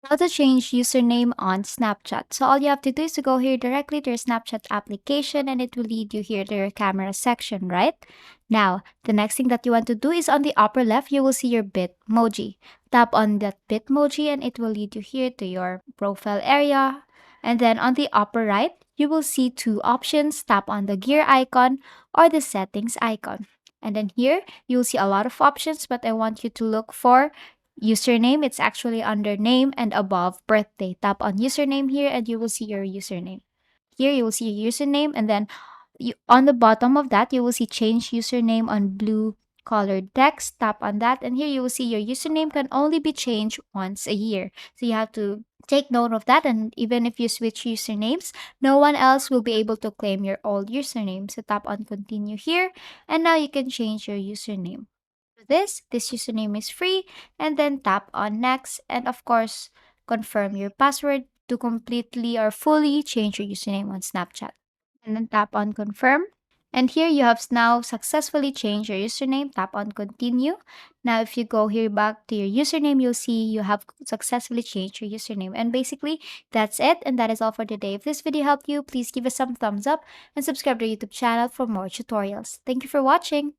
How to change username on Snapchat. So all you have to do is to go here directly to your Snapchat application and it will lead you here to your camera section, right? Now, the next thing that you want to do is on the upper left, you will see your Bitmoji. Tap on that Bitmoji and it will lead you here to your profile area. And then on the upper right, you will see two options. Tap on the gear icon or the settings icon. And then here, you will see a lot of options, but I want you to look for username. It's actually under name and above birthday. Tap on username here and you will see your username. Here you will see your username and then on the bottom of that you will see change username on blue colored text. Tap on that and here you will see your username can only be changed once a year. So you have to take note of that, and even if you switch usernames, no one else will be able to claim your old username. So tap on continue here and now you can change your username. This username is free, and then tap on next and of course confirm your password to completely or fully change your username on Snapchat. And then tap on confirm. And here you have now successfully changed your username. Tap on continue. Now if you go here back to your username, you'll see you have successfully changed your username. And basically that's it, and that is all for today. If this video helped you, please give us some thumbs up and subscribe to our YouTube channel for more tutorials. Thank you for watching.